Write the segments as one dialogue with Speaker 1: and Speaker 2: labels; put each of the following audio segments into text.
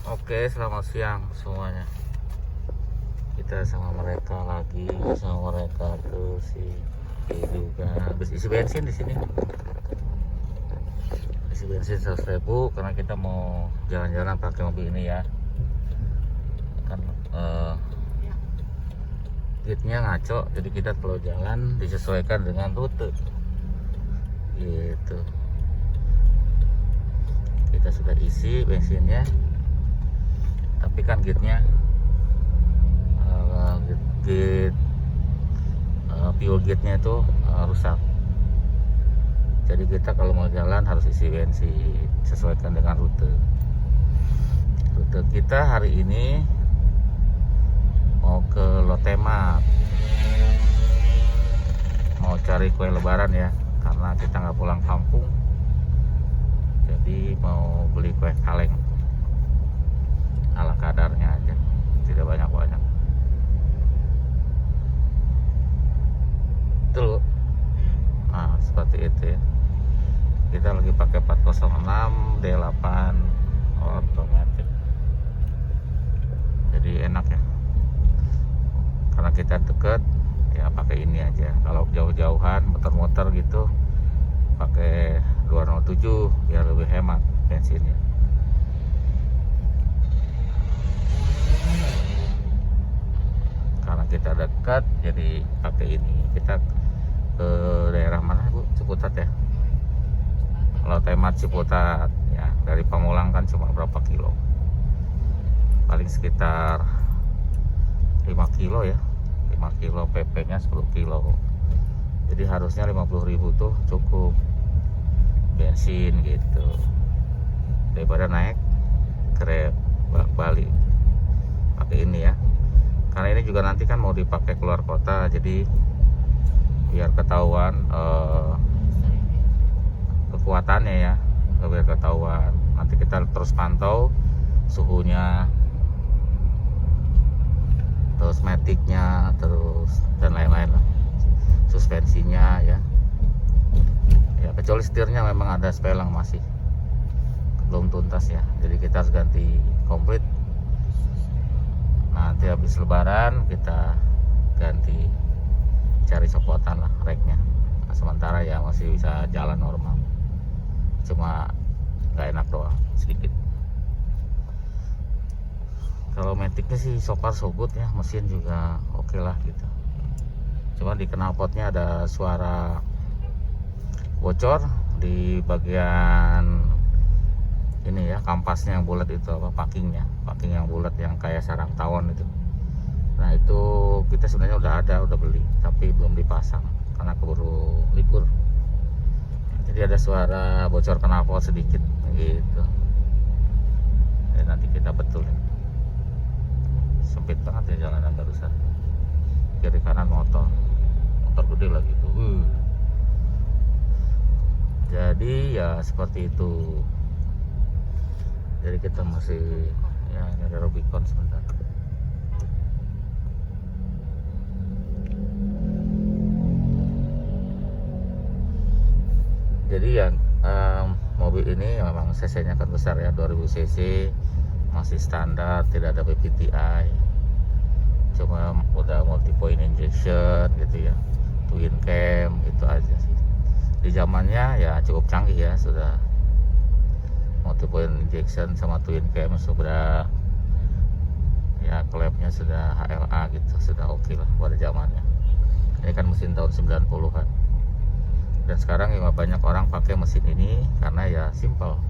Speaker 1: Oke, selamat siang semuanya. Kita sama mereka lagi, sama mereka tuh si juga habis isi bensin di sini. Isi bensin 100.000 karena kita mau jalan-jalan pakai mobil ini ya. Kan gate-nya ngaco, jadi kita kalau jalan disesuaikan dengan rute. Gitu. Kita sudah isi bensinnya. Tapi kan gate-nya fuel gate-nya itu rusak. Jadi kita kalau mau jalan harus isi bensin sesuaikan dengan rute. Rute kita hari ini mau ke Lotemat, mau cari kue lebaran ya, karena kita nggak pulang kampung. Jadi mau beli kue kaleng ala kadarnya aja, tidak banyak-banyak. Itu nah seperti itu ya. Kita lagi pakai 406 D8 otomatis, jadi enak ya, karena kita deket ya pakai ini aja. Kalau jauh-jauhan muter-muter gitu pakai 207 biar lebih hemat bensinnya. Karena kita dekat jadi pakai ini. Kita ke daerah mana Bu? Ciputat ya. Lotemat Ciputat ya, dari Pamulang kan cuma berapa kilo, paling sekitar 5 kilo ya, 5 kilo, PP nya 10 kilo, jadi harusnya 50.000 tuh cukup bensin gitu, daripada naik Grab balik pakai ini ya. Karena ini juga nanti kan mau dipakai keluar kota, jadi biar ketahuan kekuatannya ya, biar ketahuan. Nanti kita terus pantau suhunya, terus metiknya, terus dan lain-lain lah, suspensinya ya. Ya kecuali setirnya memang ada spelang masih belum tuntas ya, jadi kita harus ganti komplit. Nanti habis lebaran kita ganti, cari copotan lah reknya. Nah, sementara ya masih bisa jalan normal, cuma nggak enak doang sedikit. Kalau metiknya sih so far so good ya, mesin juga oke lah gitu. Cuma di knalpotnya ada suara bocor di bagian ini ya, kampasnya yang bulat itu, apa packing yang bulat yang kayak sarang tawon itu. Nah itu kita sebenarnya udah beli tapi belum dipasang karena keburu libur. Jadi ada suara bocor knalpot sedikit gitu. Nanti kita betulin. Sempit banget ya jalanan barusan, kiri kanan motor gede lagi tuh. Jadi ya seperti itu. Jadi kita masih ya nyari Rubicon sebentar. Jadi ya mobil ini memang cc-nya kan besar ya, 2000 cc, masih standar, tidak ada PPTI, cuma udah multi point injection gitu ya, twin cam, itu aja sih. Di zamannya ya cukup canggih ya, sudah multi point injection sama twin cam, sudah ya klepnya sudah HLA gitu, sudah oke lah pada zamannya. Ini kan mesin tahun 90-an. Dan sekarang juga banyak orang pakai mesin ini karena ya simple.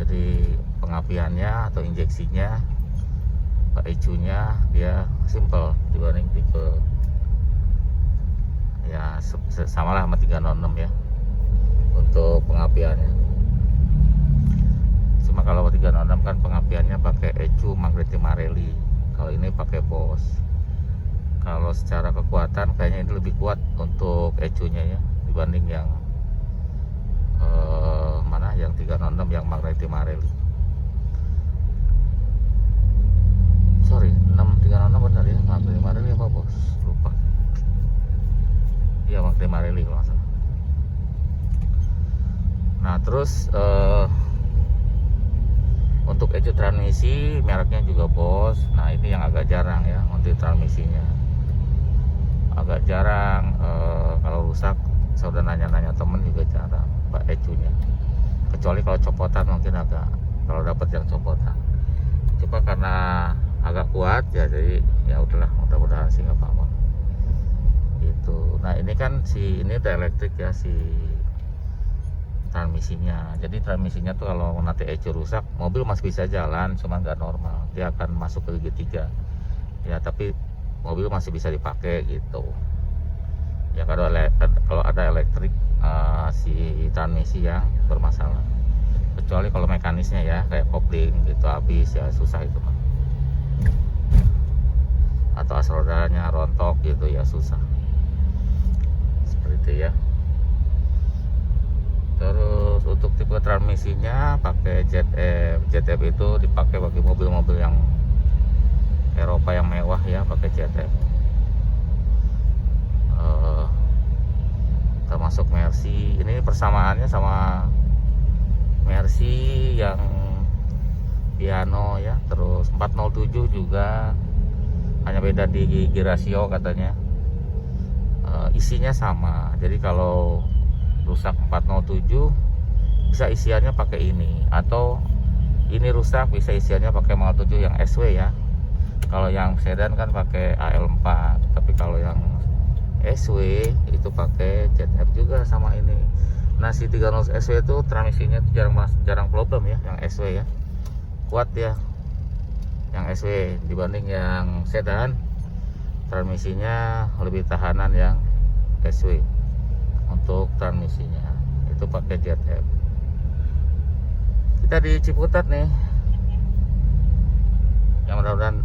Speaker 1: Jadi pengapiannya atau injeksinya, ECU-nya dia simple dibanding tipe ya samalah sama 306 ya untuk pengapiannya. Cuma kalau 306 kan pengapiannya pakai ECU Magneti Marelli, kalau ini pakai Bosch. Kalau secara kekuatan kayaknya ini lebih kuat untuk ECU-nya ya dibanding yang mana yang 306 yang Magneti Marelli. Sorry, 306 benar ya, Magneti Marelli apa Bos? Lupa. Iya Magneti Marelli kalau nggak salah. Nah terus Untuk ecu transmisi mereknya juga Bosch. Nah ini yang agak jarang ya, untuk transmisinya agak jarang. Kalau rusak saya udah nanya-nanya temen juga jarang Pak ecunya, kecuali kalau copotan mungkin agak, kalau dapat yang copotan. Coba karena agak kuat ya, jadi ya udahlah, mudah-mudahan sih nggak apa-apa gitu. Nah ini kan ini udah elektrik ya si transmisinya. Jadi transmisinya tuh kalau nanti ecu rusak, mobil masih bisa jalan, cuma nggak normal, dia akan masuk ke gigi 3 ya, tapi mobil masih bisa dipakai gitu ya. Kalau ada elektrik si transmisi yang bermasalah, kecuali kalau mekanisnya ya, kayak kopling gitu habis ya, susah itu Pak. Atau as rodanya rontok gitu ya, susah seperti itu ya. Terus untuk tipe transmisinya pakai ZF. ZF itu dipakai bagi mobil-mobil yang Eropa yang mewah ya, pakai ZF. Termasuk Mercy. Ini persamaannya sama Mercy yang piano ya. Terus 407 juga, hanya beda di gigi rasio katanya. Isinya sama. Jadi kalau rusak 407 bisa isiannya pakai ini, atau ini rusak bisa isiannya pakai Model 7 yang SW ya. Kalau yang sedan kan pakai AL4, tapi kalau yang SW itu pakai ZF juga sama ini. Nah si 300 SW itu transmisinya itu jarang problem ya, yang SW ya, kuat ya yang SW dibanding yang sedan. Transmisinya lebih tahanan yang SW. Untuk transmisinya itu pakai ZF. Kita di Ciputat nih, yang mudah-mudahan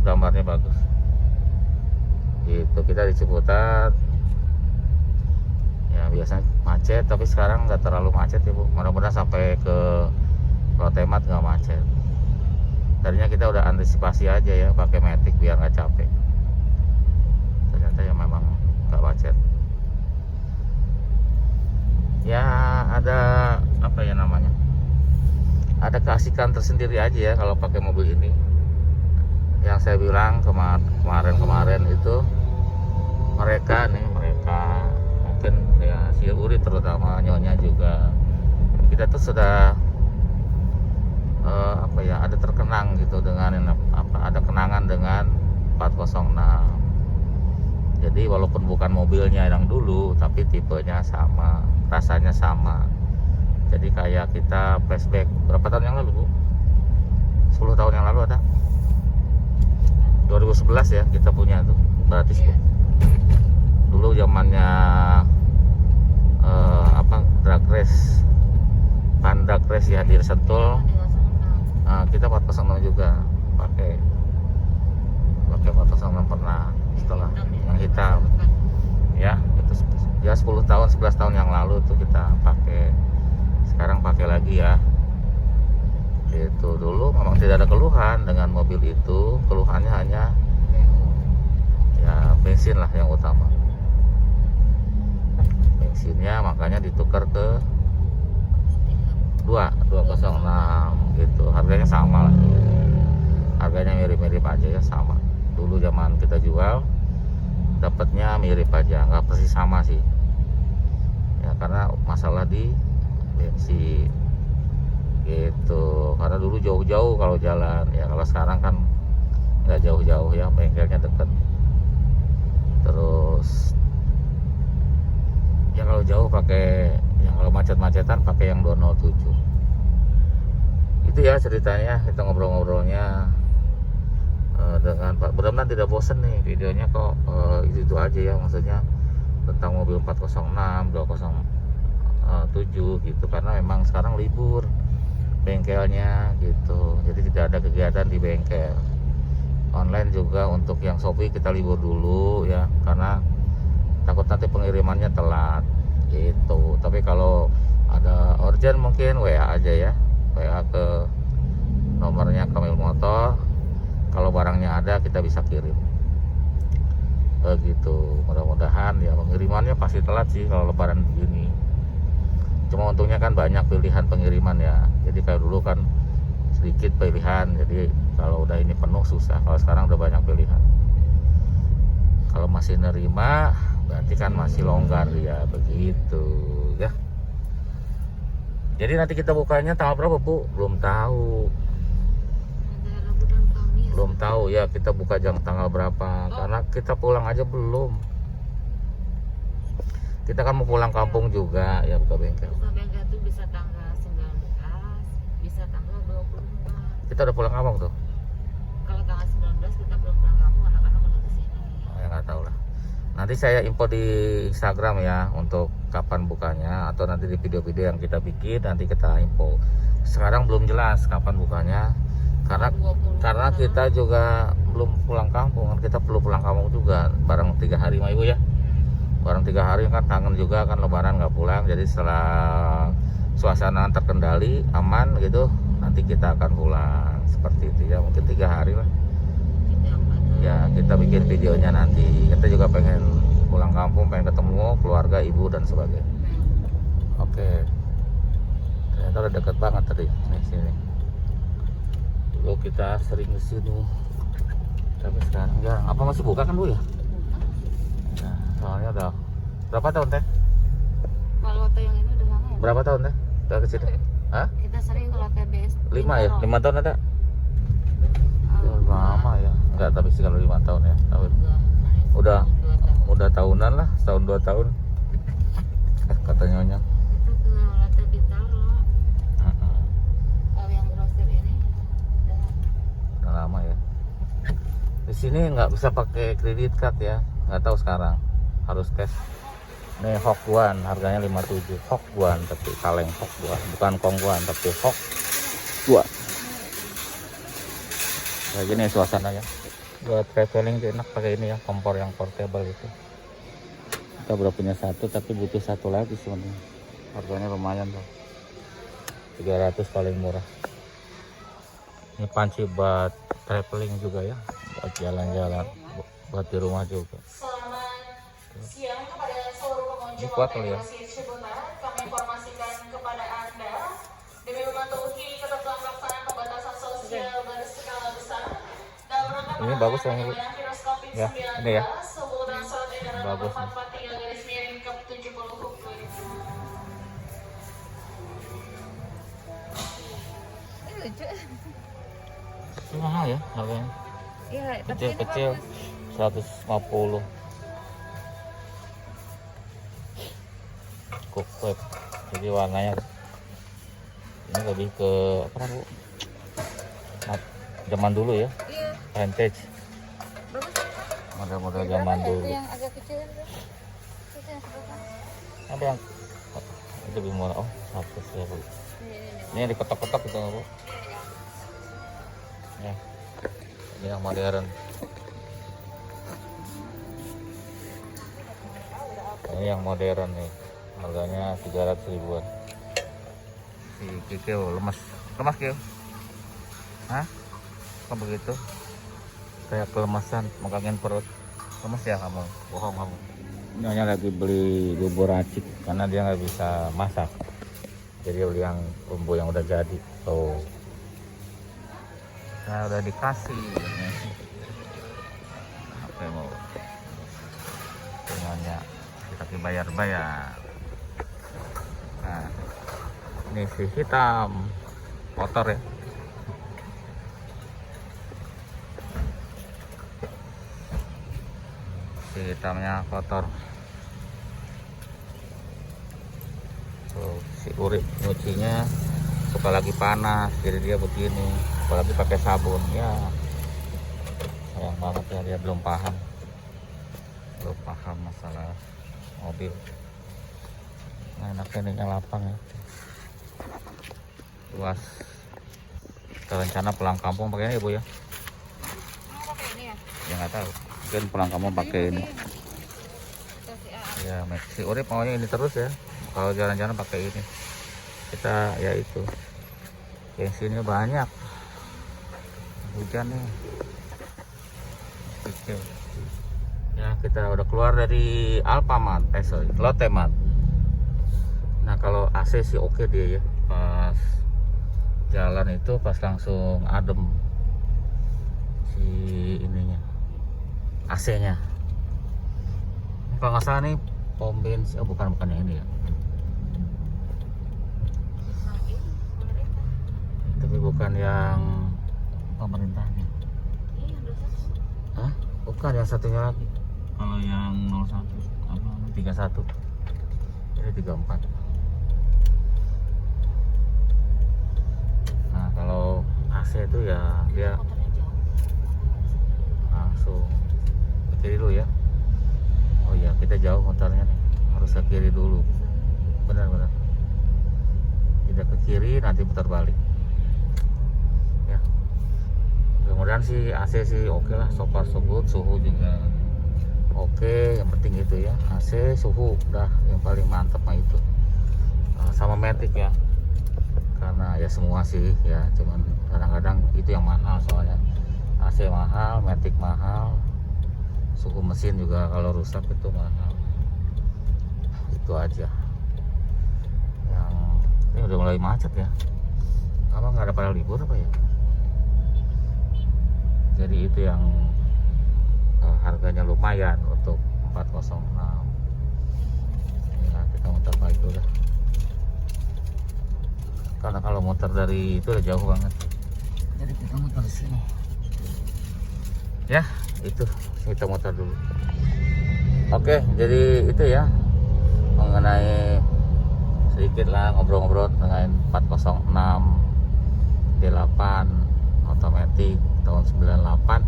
Speaker 1: gambarnya bagus gitu. Kita di Ciputat ya, biasanya macet, tapi sekarang nggak terlalu macet ya Bu. Mudah-mudahan sampai ke Lotemat nggak macet. Tadinya kita udah antisipasi aja ya, pakai Matic biar nggak capek. Ternyata ya memang nggak macet ya. Ada apa ya namanya, ada keasikan tersendiri aja ya kalau pakai mobil ini. Yang saya bilang kemarin itu, mereka mungkin ya si Uri terutama, Nyonya juga, kita tuh sudah ada terkenang gitu dengan ada kenangan dengan 406. Jadi walaupun bukan mobilnya yang dulu, tapi tipenya sama, rasanya sama. Jadi kayak kita flashback berapa tahun yang lalu Bu? 10 tahun yang lalu ada, 2011 ya kita punya tuh, berarti dulu zamannya drag race, Drag race ya di Sentul. Kita 406 juga pakai 406 pernah, setelah yang hitam ya, itu ya 10 tahun 11 tahun yang lalu tuh kita pakai. Sekarang pakai lagi ya. Itu dulu memang tidak ada keluhan dengan mobil itu, keluhannya hanya ya bensin lah yang utama. Bensinnya makanya ditukar ke 206 gitu. Harganya sama lah, harganya mirip-mirip aja ya, sama. Dulu zaman kita jual dapatnya mirip aja, nggak persis sama sih ya, karena masalah di bensin gitu. Karena dulu jauh-jauh kalau jalan ya, kalau sekarang kan nggak jauh-jauh ya, bengkelnya deket. Terus ya kalau jauh pakai yang, kalau macet-macetan pakai yang 207. Itu ya ceritanya, kita ngobrol-ngobrolnya dengan Pak. Mudah-mudahan tidak bosan nih videonya kok, itu aja ya, maksudnya tentang mobil 406, 207 gitu, karena memang sekarang libur bengkelnya gitu, jadi tidak ada kegiatan di bengkel. Online juga untuk yang Shopee kita libur dulu ya, karena takut nanti pengirimannya telat gitu. Tapi kalau ada urgent mungkin WA aja ya, WA ke nomornya Kamil Motor. Kalau barangnya ada kita bisa kirim begitu. Mudah-mudahan ya, pengirimannya pasti telat sih kalau lebaran begini. Cuma untungnya kan banyak pilihan pengiriman ya. Jadi kayak dulu kan sedikit pilihan, jadi kalau udah ini penuh susah. Kalau sekarang udah banyak pilihan. Kalau masih nerima berarti kan masih longgar ya, begitu ya. Jadi nanti kita bukanya tanggal berapa Bu? Belum tahu. Belum tahu ya, kita buka jam tanggal berapa, karena kita pulang aja belum. Kita kan mau pulang kampung juga ya, buka bengkel.
Speaker 2: Buka bengkel itu bisa tanggal 19, bisa tanggal 24.
Speaker 1: Kita udah pulang kampung tuh.
Speaker 2: Kalau tanggal 19 kita belum pulang kampung, anak-anak udah kesini.
Speaker 1: Oh, ya nggak tahu lah. Nanti saya info di Instagram ya untuk kapan bukanya, atau nanti di video-video yang kita bikin nanti kita info. Sekarang belum jelas kapan bukanya, karena kita juga belum pulang kampung. Kita perlu pulang kampung juga bareng 3 hari mah Ibu ya. Bareng 3 hari kan kangen juga kan, lebaran nggak pulang. Jadi setelah suasana terkendali aman gitu, nanti kita akan pulang seperti itu ya, mungkin 3 hari lah. Ya kita bikin videonya nanti. Kita juga pengen pulang kampung, pengen ketemu keluarga, ibu dan sebagainya. Oke. Ternyata udah deket banget tadi nih sini. Dulu kita sering ke sini. Tapi sekarang jarang. Apa masih buka kan Bu ya? Nah, soalnya udah berapa tahun Teh?
Speaker 2: Kalau waktu yang ini udah lama ya?
Speaker 1: Berapa tahun Teh? Udah ke sini? Hah?
Speaker 2: Kita sering kalau TBS
Speaker 1: 5 ya? 5 tahun ada? Lama ya. Enggak, tapi sih kalau 5 tahun ya. Tahun. Udah tahunan lah, setahun 2 tahun. Kata nyonya.
Speaker 2: Itu ke Latte Bintaro. Kalau yang grosir ini
Speaker 1: Udah lama ya. Di sini nggak bisa pakai kredit card ya. Nggak tahu sekarang. Harus cash. Ini Hok Guan, harganya 57. Hok Guan, tapi kaleng Hok Guan, bukan Kong Guan, tapi Hok Guan. Kayak gini suasananya. Buat traveling enak pakai ini ya, kompor yang portable itu. Kita udah punya satu tapi butuh satu lagi sebenarnya. Harganya lumayan tuh. 300 paling murah. Ini panci buat traveling juga ya, buat jalan-jalan, buat di rumah juga.
Speaker 3: Selamat siang kepada seluruh pengunjung
Speaker 1: Ini kuat kali ya.
Speaker 3: Ciputat. Kami informasikan kepada Anda demi mematuhi ketentuan pelaksanaan pembatasan sosial berskala besar dalam rangka
Speaker 1: Ini bagus ya, Bu.
Speaker 3: penanganan virus COVID-19.
Speaker 1: Ya, ini ya.
Speaker 3: Sebutan surat edaran
Speaker 1: Bagus.
Speaker 3: nomor 443 garis miring ke 70 Hukun.
Speaker 2: ini lucu.
Speaker 1: Ini mahal ya harganya.
Speaker 2: Iya, tapi ini
Speaker 1: Kecil-kecil
Speaker 2: bagus.
Speaker 1: 150. Cookware. Jadi warnanya ini lebih ke apa Bu? Zaman dulu ya,
Speaker 2: Iya,
Speaker 1: vintage.
Speaker 2: bagus.
Speaker 1: Model-model
Speaker 2: Berapa
Speaker 1: zaman
Speaker 2: ya
Speaker 1: dulu.
Speaker 2: itu yang agak kecil itu? Itu yang sebelah.
Speaker 1: Ada yang itu lebih murah. Oh, 100 ya Bu.
Speaker 2: Ini.
Speaker 1: Ini yang dikotak-kotak gitu Bu. Ya. Ini yang modern. Ini yang modern nih. Harganya 300 ribuan. Si Kikil lemas. Lemas Kil? Hah? Kok begitu? Kayak kelemasan, megangin perut. Lemas ya kamu? Bohong kamu. Nyonya lagi beli bubur racik karena dia nggak bisa masak. Jadi beli yang bumbu yang udah jadi. Tuh. Nah, udah dikasih. Apa yang mau? Semuanya kita bayar-bayar. Nah, ini si hitam motor ya. Si hitamnya kotor. Tuh, si Urip nyucinya suka lagi panas, jadi dia begini. Apalagi pakai sabun ya. Sayang banget ya, dia belum paham masalah mobil. Nah, enaknya ini lapang ya, luas. Kita rencana pulang kampung pakai ini Bu ya.
Speaker 2: Mau pakai ini ya?
Speaker 1: Ya nggak tahu, mungkin pulang kampung pakai ini.
Speaker 2: Kasih A.
Speaker 1: Ya si Urip maunya ini terus ya, kalau jalan-jalan pakai ini. Kita ya itu bensinnya banyak, hujan nih. Oke. Ya kita udah keluar dari Alfamart, Lotte Mart. Nah kalau AC sih oke dia ya, pas jalan itu pas langsung adem si ininya, AC-nya. Kalau nggak salah nih pom bensin, bukan yang ini ya, tapi bukan yang pemerintahnya.
Speaker 2: Iya, 21.
Speaker 1: Hah? Bukan, yang satunya lagi. Kalau yang 01 apa 31, ini 34. Nah kalau AC itu ya dia
Speaker 2: Motornya jauh.
Speaker 1: langsung ke kiri dulu ya. Oh iya, kita jauh motornya nih, harus ke kiri dulu. Benar-benar. Tidak ke kiri, nanti putar balik. Ya. Mudah-mudahan sih AC sih oke lah, so far so good, suhu juga oke. Yang penting itu ya, AC, suhu udah yang paling mantap mah itu. Sama Matic ya. Karena ya semua sih ya, cuman kadang-kadang itu yang mahal soalnya. AC mahal, Matic mahal. Suhu mesin juga kalau rusak itu mahal. Itu aja. Yang ini udah mulai macet ya. Apa nggak ada pada libur apa ya? Jadi itu yang harganya lumayan untuk 406. Ya, kita muter balik dulu dah. Karena kalau muter dari itu udah jauh banget. Jadi kita muter di sini. Ya, itu kita muter dulu. Oke, jadi itu ya mengenai sedikit lah ngobrol-ngobrol dengan 406 D8 otomatis tahun 98.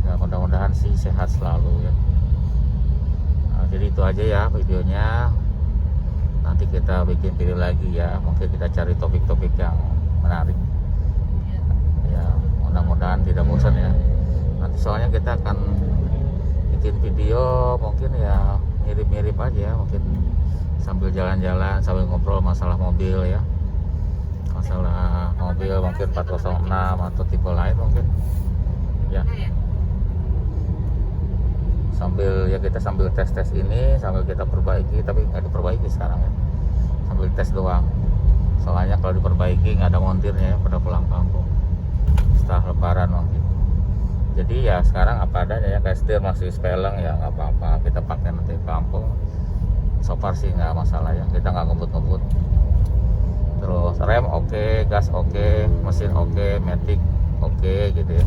Speaker 1: Ya mudah-mudahan sih sehat selalu ya. Nah, jadi itu aja ya videonya. Nanti kita bikin video lagi ya. Mungkin kita cari topik-topik yang menarik. Ya mudah-mudahan tidak bosan ya. Nanti soalnya kita akan bikin video mungkin ya mirip-mirip aja, mungkin sambil jalan-jalan sambil ngobrol masalah mobil ya, masalah mobil mungkin 406 atau tipe lain mungkin ya, sambil ya kita sambil tes ini sambil kita perbaiki, tapi nggak diperbaiki sekarang ya, sambil tes doang. Soalnya kalau diperbaiki nggak ada montirnya ya pada pulang kampung setelah lebaran mungkin. Jadi ya sekarang apa adanya ya, kayak setir masih speleng ya nggak apa-apa, kita pakai nanti ke kampung. So far sih nggak masalah ya, kita nggak ngebut-ngebut. Terus rem oke, gas oke, mesin oke, Matic oke gitu ya.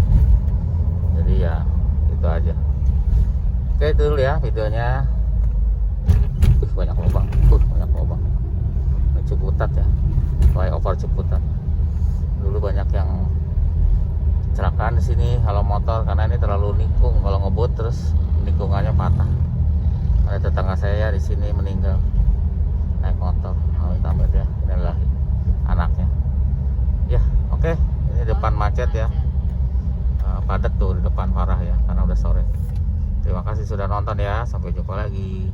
Speaker 1: Jadi ya itu aja. Oke itu dulu ya videonya. Banyak lubang, banyak lubang. Ini Ciputat ya, flyover Ciputat. Dulu banyak yang kecelakaan di sini kalau motor karena ini terlalu nikung, kalau ngebut terus nikungannya patah. Ada tetangga saya di sini meninggal naik motor, amit-amit ya, inilah anaknya. Ya oke, ini depan macet ya, padat tuh di depan parah ya karena udah sore. Terima kasih sudah nonton ya, sampai jumpa lagi.